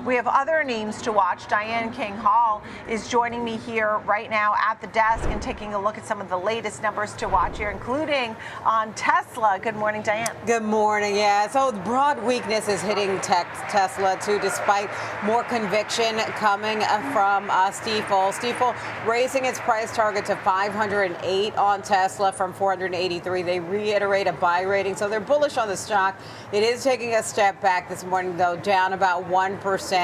We have other names to watch. Diane King Hall is joining me here right now at the desk and taking a look at some of the latest numbers to watch here, including on Tesla. Good morning, Diane. Good morning. Yeah, so broad weakness is hitting Tesla too, despite more conviction coming from Stifel. Stifel raising its price target to 508 on Tesla from 483. They reiterate a buy rating, so they're bullish on the stock. It is taking a step back this morning, though, down about 1%.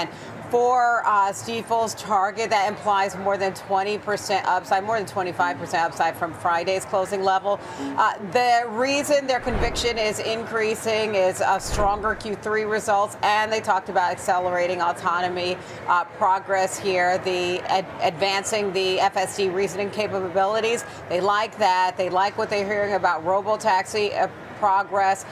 For Stifel's target, that implies more than 20% upside, more than 25% upside from Friday's closing level. The reason their conviction is increasing is stronger Q3 results, and they talked about accelerating autonomy progress here, advancing the FSD reasoning capabilities. They like that. They like what they're hearing about robotaxi progress,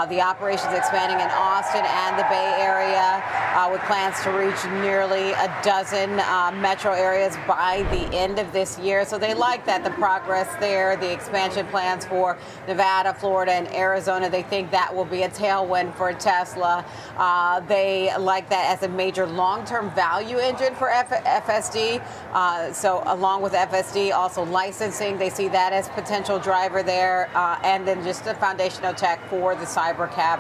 the operations expanding in Austin and the Bay Area, with plans to reach nearly a dozen metro areas by the end of this year. So they like that, the progress there, the expansion plans for Nevada, Florida, and Arizona. They think that will be a tailwind for Tesla. They like that as a major long-term value engine for FSD. So along with FSD, also licensing, they see that as potential driver there, and then just the foundational tech for the cybercab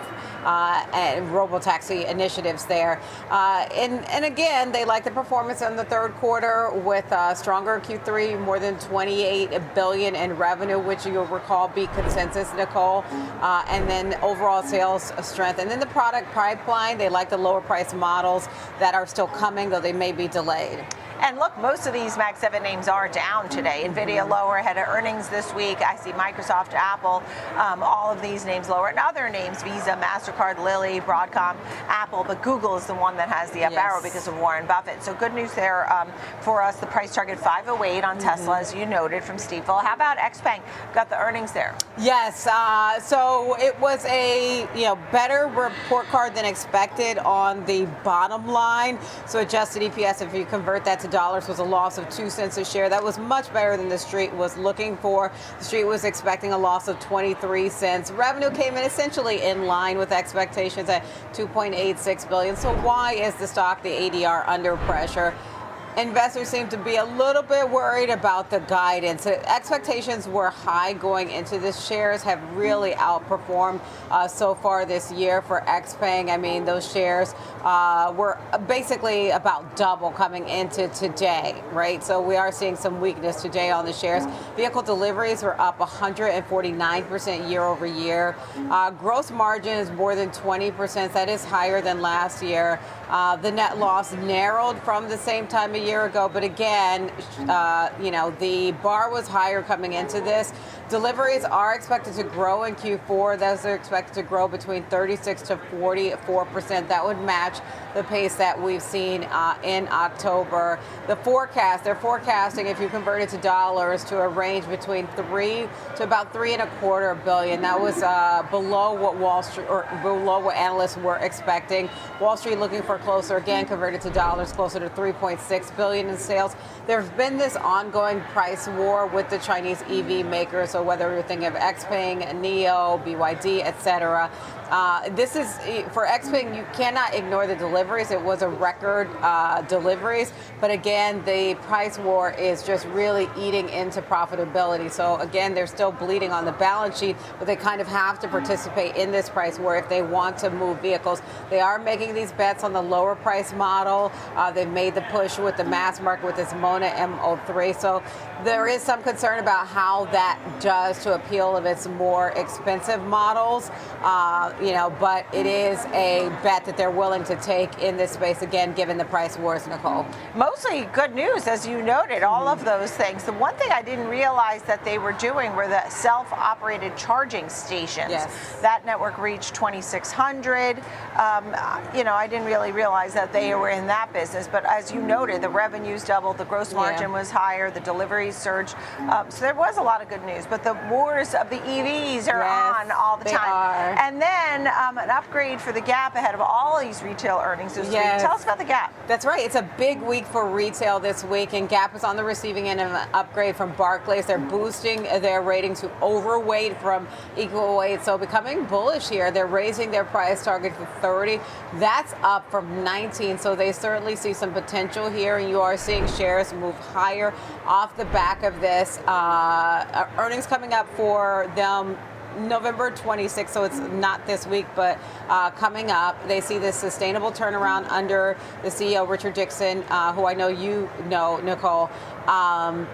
and robotaxi initiatives there. And again, they like the performance in the third quarter with stronger Q3, more than $28 billion in revenue, which you'll recall beat consensus, Nicole, and then overall sales strength. And then the product pipeline, they like the lower price models that are still coming, though they may be delayed. And look, most of these Mag 7 names are down today. NVIDIA lower ahead of earnings this week. I see Microsoft, Apple, all of these names lower. And other names, Visa, MasterCard, Lilly, Broadcom, Apple. But Google is the one that has the up arrow because of Warren Buffett. So good news there for us. The price target 508 on Tesla, as you noted, from Stifel. How about XPeng? Got the earnings there. Yes. So it was a better report card than expected on the bottom line. So adjusted EPS, if you convert that to dollars, was a loss of 2 cents a share. That was much better than the street was looking for. The street was expecting a loss of 23 cents. Revenue came in essentially in line with expectations at $2.86 billion. So why is the stock, the ADR, under pressure? Investors seem to be a little bit worried about the guidance. Expectations were high going into this. Shares have really outperformed so far this year for XPeng. I mean, those shares were basically about double coming into today, right? So we are seeing some weakness today on the shares. Vehicle deliveries were up 149% year over year. Gross margin is more than 20%. That is higher than last year. The net loss narrowed from the same time a year ago, but again, the bar was higher coming into this. Deliveries are expected to grow in Q4. Those are expected to grow between 36 to 44%. That would match the pace that we've seen in October. The forecast, they're forecasting, if you convert it to dollars, to a range between $3 to about $3.25 billion. That was below what Wall Street, or below what analysts were expecting. Wall Street looking for closer, again, converted to dollars, closer to $3.6 billion in sales. There's been this ongoing price war with the Chinese EV makers. So whether you're thinking of XPeng, NIO, BYD, etc. This is, for XPeng, you cannot ignore the deliveries. It was a record deliveries. But again, the price war is just really eating into profitability. So again, they're still bleeding on the balance sheet, but they kind of have to participate in this price war if they want to move vehicles. They are making these bets on the lower price model. They've made the push with the mass market with this Mona M03. So there is some concern about how that does to appeal of its more expensive models. But it is a bet that they're willing to take in this space, again, given the price wars, Nicole. Mostly good news, as you noted, all of those things. The one thing I didn't realize that they were doing were the self-operated charging stations. Yes. That network reached 2,600. I didn't really realize that they were in that business. But as you noted, the revenues doubled, the gross margin was higher, the deliveries surged. So there was a lot of good news. But the wars of the EVs are on all the time. And then an upgrade for the Gap ahead of all these retail earnings this week. Tell us about the Gap. That's right. It's a big week for retail this week, and Gap is on the receiving end of an upgrade from Barclays. They're boosting their rating to overweight from equal weight, so becoming bullish here. They're raising their price target to 30. That's up from 19, so they certainly see some potential here, and you are seeing shares move higher off the back of this. Earnings coming up for them November 26th, so it's not this week, but coming up. They see this sustainable turnaround under the CEO, Richard Dixon, who I know you know, Nicole.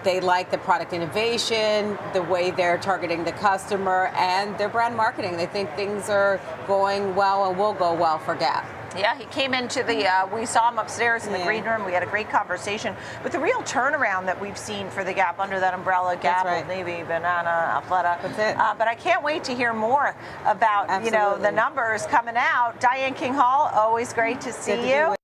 They like the product innovation, the way they're targeting the customer, and their brand marketing. They think things are going well and will go well for Gap. Yeah, he came into the, we saw him upstairs in the green room. We had a great conversation. But the real turnaround that we've seen for the Gap under that umbrella, Gap, Old Navy, Banana, Athleta. That's it. But I can't wait to hear more about, you know, the numbers coming out. Diane King Hall, always great to see you.